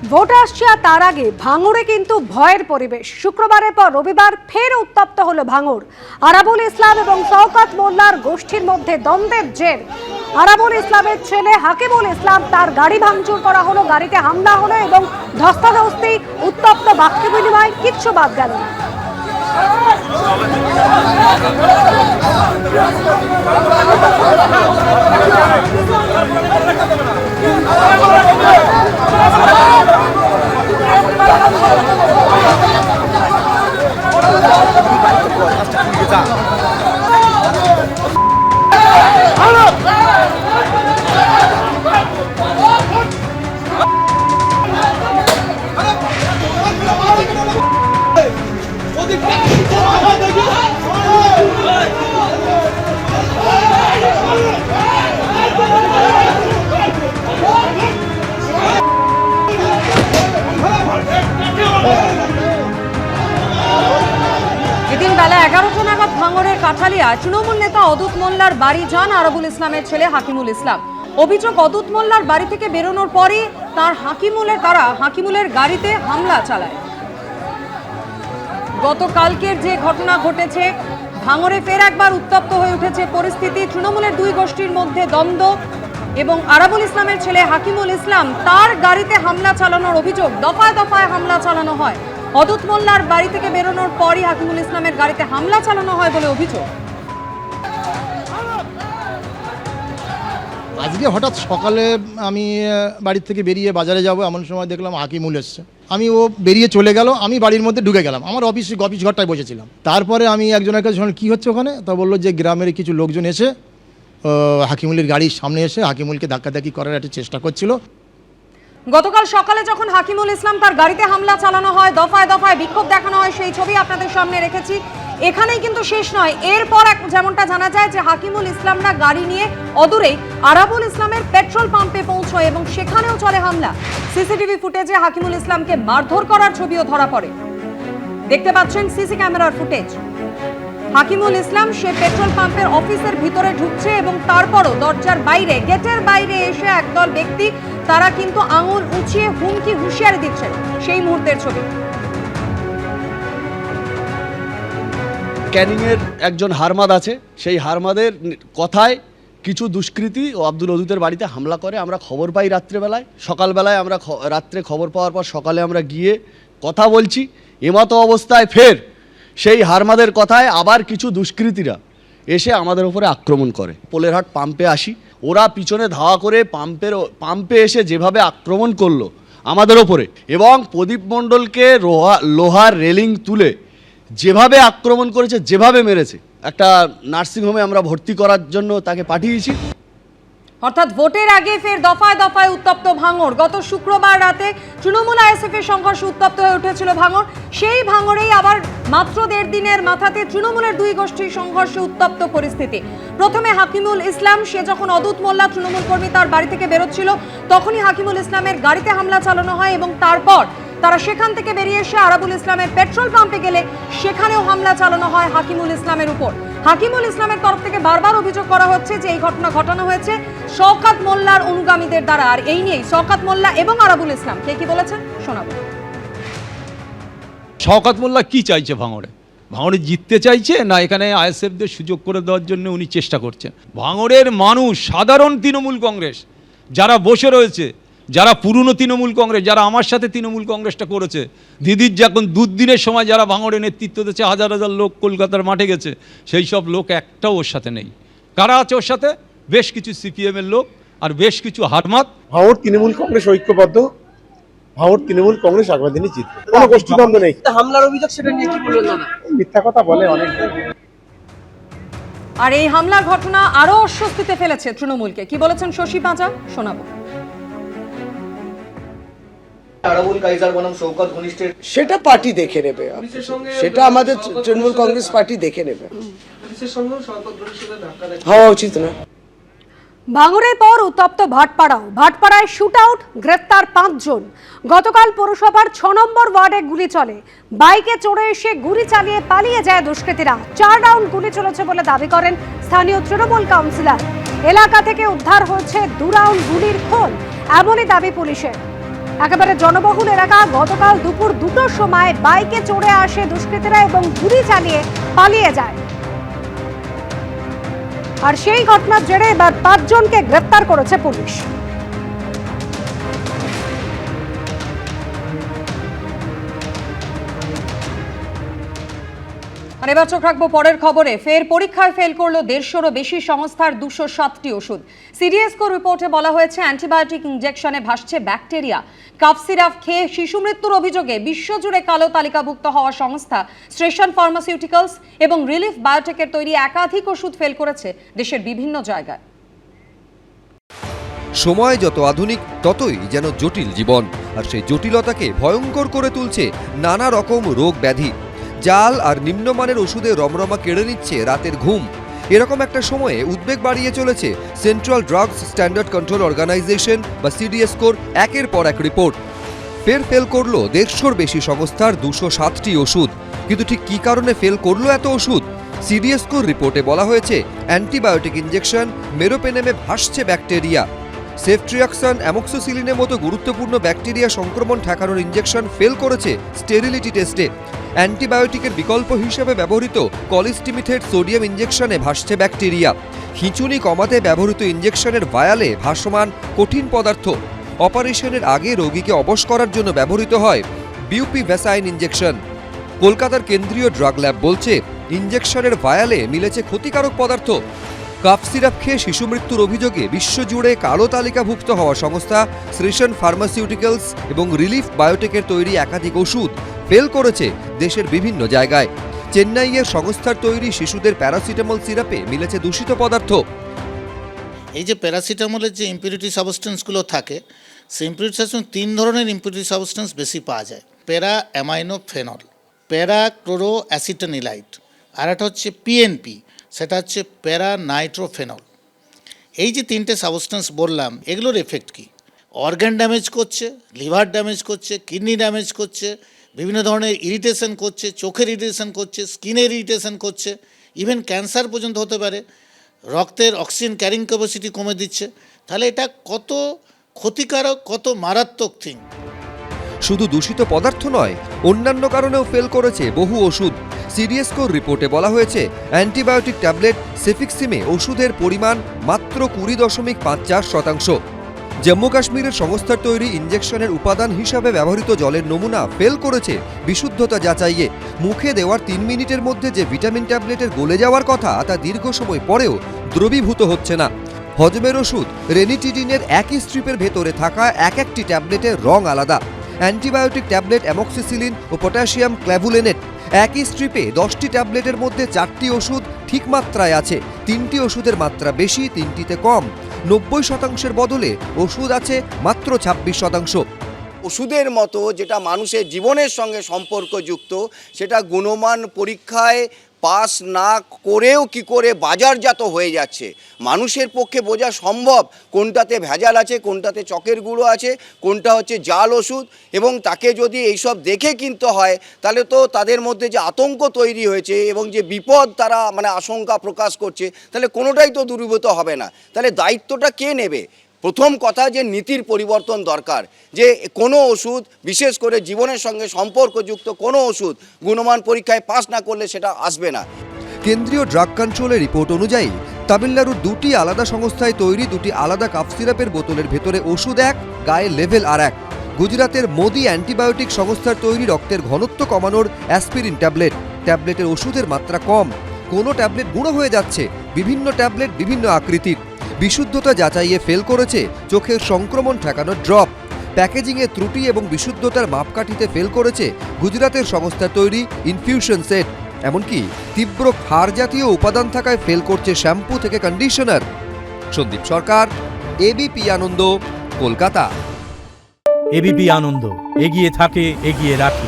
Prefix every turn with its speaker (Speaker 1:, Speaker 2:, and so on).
Speaker 1: Vote আসছে আর তার আগে ভাঙড়ে কিন্তু ভয়ের পরিবেশ। শুক্রবারের পর রবিবার ফের উত্তপ্ত হলো ভাঙড়। আরাবুল ইসলাম এবং শওকত মোল্লার গোষ্ঠীর মধ্যে দ্বন্দ্বের জের। আরাবুল ইসলামের ছেলে হাকিমুল ইসলাম, তার গাড়ি ভাঙচুর করা হলো, গাড়িতে হামলা হলো এবং ধস্তাধস্তি, উত্তপ্ত বাক্য বিনিময়, কিচ্ছু বাদ গেল না।
Speaker 2: এদিন বেলা 11টা নাগাদ ভাঙড়ের কাঠালিয়া তৃণমূল নেতা অদূত মোল্লার বাড়ি যান আরাবুল ইসলামের ছেলে হাকিমুল ইসলাম। অভিযোগ, অদূত মোল্লার বাড়ি থেকে বেরোনোর পরই তারা হাকিমুলের গাড়িতে হামলা চালায়। গতকালকের যে ঘটনা ঘটেছে, ভাঙড়ে ফের একবার উত্তপ্ত হয়ে উঠেছে পরিস্থিতি। তৃণমূলের দুই গোষ্ঠীর মধ্যে দ্বন্দ্ব এবং আরাবুল ইসলামের ছেলে হাকিমুল ইসলাম, তার গাড়িতে হামলা চালানোর অভিযোগ। দফায় দফায় হামলা চালানো হয়। অদূত মোল্লার বাড়ি থেকে বেরোনোর পরই হাকিমুল ইসলামের গাড়িতে হামলা চালানো হয় বলে অভিযোগ।
Speaker 3: আজকে হঠাৎ সকালে আমি বাড়ির থেকে বেরিয়ে বাজারে যাব, এমন সময় দেখলাম হাকিমুল এসছে। ও বেরিয়ে চলে গেল, আমি বাড়ির মধ্যে ঢুকে গেলাম। আমার অফিস ঘরটায় বসেছিলাম। তারপরে আমি একজনের কাছে শুনলাম, কী হচ্ছে ওখানে? তা বললো যে গ্রামের কিছু লোকজন এসে হাকিমুলের গাড়ির সামনে এসে হাকিমুলকে ধাক্কাধাক্কি করার একটা চেষ্টা করছিল।
Speaker 2: গতকাল সকালে যখন হাকিমুল ইসলাম তার গাড়িতে হামলা চালানো হয়, দফায় দফায় বিক্ষোভ দেখানো হয়, সেই ছবি আপনাদের সামনে রেখেছি। এখানেই কিন্তু শেষ নয়। এরপর যেমনটা জানা যায় যে হাকিমুল ইসলামরা গাড়ি নিয়ে অদূরেই আরাবুল ইসলামের পেট্রোল পাম্পে পৌঁছয় এবং সেখানেও চলে হামলা। সিসিটিভি ফুটেজে হাকিমুল ইসলামকে মারধর করার ছবিও ধরা পড়ে। দেখতে পাচ্ছেন সিসি ক্যামেরার ফুটেজ। হাকিমুল ইসলাম সে পেট্রোল পাম্পের অফিসের ভিতরে ঢুকছে এবং তারপরও দরজার বাইরে, গেটের বাইরে এসে একদল ব্যক্তি, তারা কিন্তু আঙুল উঁচিয়ে হুমকি হুঁশিয়ারি দিচ্ছেন। সেই মুহূর্তের ছবি।
Speaker 4: ক্যানিং এর একজন হারমাদ আছে, সেই হারমাদের কথায় কিছু দুষ্কৃতী ও আব্দুল অদুতের বাড়িতে হামলা করে। আমরা খবর পাই রাত্রেবেলায়, সকালবেলায় আমরা রাত্রে খবর পাওয়ার পর সকালে আমরা গিয়ে কথা বলছি। এমতো অবস্থায় ফের সেই হারমাদের কথায় আবার কিছু দুষ্কৃতীরা এসে আমাদের উপরে আক্রমণ করে। পোলেরহাট পাম্পে আসি, ওরা পিছনে ধাওয়া করে পাম্পে এসে যেভাবে আক্রমণ করলো আমাদের ওপরে, এবং প্রদীপ মণ্ডলকে লোহার রেলিং তুলে যেভাবে আক্রমণ করেছে, যেভাবে মেরেছে, একটা নার্সিংহোমে আমরা ভর্তি করার জন্য তাকে পাঠিয়েছি।
Speaker 2: অর্থাৎ ভোটের আগে ফের দফায় দফায় উত্তপ্ত ভাঙড়। গত শুক্রবার রাতে তৃণমূল আইএসএফ এর সংঘর্ষে উত্তপ্ত হয়ে উঠেছিল ভাঙড়। সেই ভাঙড়েই আবার মাত্র 1.5 দিনের মাথাতে তৃণমূলের দুই গোষ্ঠীর সংঘর্ষে উত্তপ্ত পরিস্থিতি। প্রথমে হাকিমুল ইসলাম, সে যখন অদূত মোল্লা তৃণমূল কর্মী তার বাড়ি থেকে বেরোচ্ছিল, তখনই হাকিমুল ইসলামের গাড়িতে হামলা চালানো হয় এবং তারপর তারা সেখান থেকে বেরিয়ে এসে আরাবুল ইসলামের পেট্রোল পাম্পে গেলে সেখানেও হামলা চালানো হয় হাকিমুল ইসলামের উপর। হাকিমুল ইসলামের তরফ থেকে বারবার অভিযোগ করা হচ্ছে যে এই ঘটনা ঘটানো হয়েছে শওকত মোল্লার অনুগামীদের দ্বারা। আর এই নিয়েই শওকত মোল্লা এবং আরাবুল ইসলাম কে কি বলেছেন শোনাবো।
Speaker 5: শওকত মোল্লা কি চাইছে? ভাঙড়ে জিততে চাইছে, না এখানে আইএসএফদের সুযোগ করে দেওয়ার জন্য উনি চেষ্টা করছেন? ভাঙড়ের মানুষ, সাধারণ তৃণমূল কংগ্রেস যারা বসে রয়েছে, যারা পুরনো তৃণমূল কংগ্রেস, যারা আমার সাথে তৃণমূল কংগ্রেসটা করেছে, দিদির যখন দুদিনের সময় যারা ভাঙড়ে নেতৃত্ব দিচ্ছে, হাজার হাজার লোক কলকাতার মাঠে গেছে, সেই সব লোক একটাও ওর সাথে নেই। কারা আছে ওর সাথে? বেশ কিছু সিপিএমের লোক আর বেশ কিছু হারমাত।
Speaker 6: ভাঙড় তৃণমূল কংগ্রেস ঐক্যবদ্ধ, ভাঙড় তৃণমূল কংগ্রেস আগামী দিনে জিতবে, কোনো গোষ্ঠীদ্বন্দ্ব নেই।
Speaker 7: হামলার অভিযোগ, সেটা নিয়ে কি বললেন দাদা?
Speaker 6: মিথ্যা কথা বলে অনেক।
Speaker 2: আর এই হামলার ঘটনা আরো অস্বস্তিতে ফেলেছে তৃণমূলকে। কি বলেছেন শশী পাঁজা শোনাবো।
Speaker 7: সেটা পার্টি দেখে নেবে, সেটা আমাদের তৃণমূল কংগ্রেস পার্টি দেখে নেবে। হওয়া উচিত না।
Speaker 1: ভাঙড়ের পর উত্তপ্ত ভাটপাড়ায় শুট আউট, গ্রেফতার 5 জন। গতকাল পৌরসভার 6 নম্বর ওয়ার্ডে গুলি চলে। বাইকে চড়ে এসে গুলি চালিয়ে পালিয়ে যায় দুষ্কৃতীরা। 4 রাউন্ড গুলি চলেছে বলে দাবি করেন স্থানীয় তৃণমূল কাউন্সিলর। এলাকা থেকে উদ্ধার হয়েছে 2 রাউন্ড গুলির খোল, এমনই দাবি পুলিশের। একেবারে জনবহুল এলাকা। গতকাল দুপুর 2টোর সময় বাইকে চড়ে আসে দুষ্কৃতীরা এবং গুলি চালিয়ে পালিয়ে যায়। আর সেই ঘটনার জেরে এবার 5 জনকে গ্রেফতার করেছে পুলিশ।
Speaker 2: আর এবার চোখ রাখবো পরের খবরে। ফের পরীক্ষায় ফেল করলো 150-রও বেশি সংস্থার 207টি ওষুধ। সিডিএসকো রিপোর্টে বলা হয়েছে অ্যান্টিবায়োটিক ইনজেকশনে ভাসছে ব্যাকটেরিয়া। কাফ সিরাপ খেয়ে শিশু মৃত্যুর অভিযোগে বিশ্বজুড়ে কালো তালিকাভুক্ত হওয়া সংস্থা স্ট্রেশন ফার্মাসিউটিক্যালস এবং রিলিফ বায়োটেকের তৈরি একাধিক ওষুধ ফেল করেছে দেশের বিভিন্ন জায়গায়।
Speaker 8: সময় যত আধুনিক ততই যেন জটিল জীবন, আর সেই জটিলতাকে ভয়ঙ্কর করে তুলছে নানা রকম রোগ ব্যাধি। জাল আর নিম্নমানের ওষুধে রমরমা কেড়ে নিচ্ছে রাতের ঘুম। এরকম একটা সময়ে উদ্বেগ বাড়িয়ে চলেছে central drugs standard control organization বা সিডিএসকোর একের পর এক রিপোর্ট। ফেল করলো 150-র বেশি সংস্থার 207টি ওষুধ। কিন্তু ঠিক কী কারণে ফেল করলো এত ওষুধ? সিডিএসকোর রিপোর্টে বলা হয়েছে অ্যান্টিবায়োটিক ইনজেকশন মেরোপেনেমে ভাসছে ব্যাকটেরিয়া। সেফট্রিয়াক্সন অ্যামোক্সিসিলিনের মতো গুরুত্বপূর্ণ ব্যাকটেরিয়া সংক্রমণ ঠেকানোর ইনজেকশন ফেল করেছে স্টেরিলিটি টেস্টে। অ্যান্টিবায়োটিকের বিকল্প হিসেবে ব্যবহৃত কলিস্টিমিথেট সোডিয়াম ইনজেকশনে ভাসছে ব্যাকটেরিয়া। খিঁচুনি কমাতে ব্যবহৃত ইনজেকশনের ভায়ালে ভাসমান কঠিন পদার্থ। অপারেশনের আগে রোগীকে অবশ করার জন্য ব্যবহৃত হয় বিউপিভ্যাসাইন ইনজেকশন। কলকাতার কেন্দ্রীয় ড্রাগ ল্যাব বলছে ইনজেকশনের ভায়ালে মিলেছে ক্ষতিকারক পদার্থ। কাফ সিরাপ খেয়ে শিশু মৃত্যুর অভিযোগে বিশ্বজুড়ে কালো তালিকাভুক্ত হওয়া সংস্থা স্ট্রেশন ফার্মাসিউটিক্যালস এবং রিলিফ বায়োটেকের তৈরি একাধিক ওষুধ ফেল করেছে দেশের বিভিন্ন জায়গায়। চেন্নাইয়ের সংস্থার তৈরি শিশুদের প্যারাসিটামল সিরাপে মিলেছে দূষিত পদার্থ।
Speaker 9: এই যে প্যারাসিটামলের যে ইম্পিউরিটি সাবস্টেন্সগুলো থাকে, সেই ইম্পিউরিটি সাবস্টেন্স 3 ধরনের ইম্পিউরিটি সাবস্টেন্স বেশি পাওয়া যায়। প্যারা অ্যামাইনোফেনল, প্যারা ক্লোরো অ্যাসিটানিলাইট, আর একটা হচ্ছে পিএনপি, সেটা হচ্ছে প্যারা নাইট্রোফেনল। এই যে 3টে সাবস্টেন্স বললাম, এগুলোর এফেক্ট কী? অর্গান ড্যামেজ করছে, লিভার ড্যামেজ করছে, কিডনি ড্যামেজ করছে, বিভিন্ন ধরনের ইরিটেশন করছে, চোখের ইরিটেশন করছে, স্কিনের ইরিটেশন করছে, ইভেন ক্যান্সার পর্যন্ত হতে পারে। রক্তের অক্সিজেন ক্যারিং ক্যাপাসিটি কমে দিচ্ছে। তাহলে এটা কত ক্ষতিকারক, কত মারাত্মক থিং।
Speaker 8: শুধু দূষিত পদার্থ নয়, অন্যান্য কারণেও ফেল করেছে বহু ওষুধ। সিডিএসকোর রিপোর্টে বলা হয়েছে অ্যান্টিবায়োটিক ট্যাবলেট সেফিক্সিমে ওষুধের পরিমাণ মাত্র 20.54%। জম্মু কাশ্মীরের সংস্থার তৈরি ইনজেকশনের উপাদান হিসাবে ব্যবহৃত জলের নমুনা ফেল করেছে বিশুদ্ধতা যাচাইয়ে। মুখে দেওয়ার 3 মিনিটের মধ্যে যে ভিটামিন ট্যাবলেটের গলে যাওয়ার কথা তা দীর্ঘ সময় পরেও দ্রবীভূত হচ্ছে না। হজমের ওষুধ রেনিটিডিনের একই স্ট্রিপের ভেতরে থাকা একটি ট্যাবলেটের রং আলাদা। অ্যান্টিবায়োটিক ট্যাবলেট অ্যামোক্সিসিলিন ও পটাশিয়াম ক্ল্যাভুলেনেট, একই স্ট্রিপে 10টি ট্যাবলেটের মধ্যে 4টি ওষুধ ঠিক মাত্রায় আছে, 3টি ওষুধের মাত্রা বেশি, 3টিতে কম। 90% বদলে ওষুধ আছে মাত্র 26%।
Speaker 10: ওষুধের মতো যেটা মানুষের জীবনের সঙ্গে সম্পর্কযুক্ত, সেটা গুণমান পরীক্ষায় পাস না করেও কি করে বাজারজাত হয়ে যাচ্ছে, মানুষের পক্ষে বোঝা সম্ভব কোনটাতে ভেজাল আছে, কোনটাতে চকের গুঁড়ো আছে, কোনটা হচ্ছে জাল ওষুধ। এবং তাকে যদি এইসব দেখে কিনতে হয়, তাহলে তো তাদের মধ্যে যে আতঙ্ক তৈরি হয়েছে এবং যে বিপদ তারা আশঙ্কা প্রকাশ করছে, তাহলে কোনোটাই তো দূরীভূত হবে না। তাহলে দায়িত্বটা কে নেবে? প্রথম কথা যে নীতির পরিবর্তন দরকার, যে কোনো ওষুধ, বিশেষ করে জীবনের সঙ্গে সম্পর্কযুক্ত কোনো ওষুধ গুণমান পরীক্ষায় পাস না করলে সেটা আসবে না।
Speaker 8: কেন্দ্রীয় ড্রাগ কন্ট্রোলের রিপোর্ট অনুযায়ী তামিলনাড়ুর 2টি আলাদা সংস্থায় তৈরি 2টি আলাদা কাফ সিরাপের বোতলের ভেতরে ওষুধ এক, গায়ে লেভেল আর এক। গুজরাতের মোদি অ্যান্টিবায়োটিক সংস্থার তৈরি রক্তের ঘনত্ব কমানোর অ্যাসপিরিন ট্যাবলেট, ট্যাবলেটের ওষুধের মাত্রা কম। কোনো ট্যাবলেট গুঁড়ো হয়ে যাচ্ছে, বিভিন্ন ট্যাবলেট বিভিন্ন আকৃতির। বিশুদ্ধতা যাচাইয়ে ফেল করেছে চোখের সংক্রমণ ঠেকানোর ড্রপ। প্যাকেজিংয়ে ত্রুটি এবং বিশুদ্ধতার মাপকাঠিতে ফেল করেছে গুজরাতের সংস্থার তৈরি ইনফিউশন সেট। এমনকি তীব্র ক্ষার জাতীয় উপাদান থাকায় ফেল করছে শ্যাম্পু থেকে কন্ডিশনার। সন্দীপ সরকার, এবিপি আনন্দ, কলকাতা।
Speaker 11: এবিপি আনন্দ, এগিয়ে থাকে, এগিয়ে রাখে।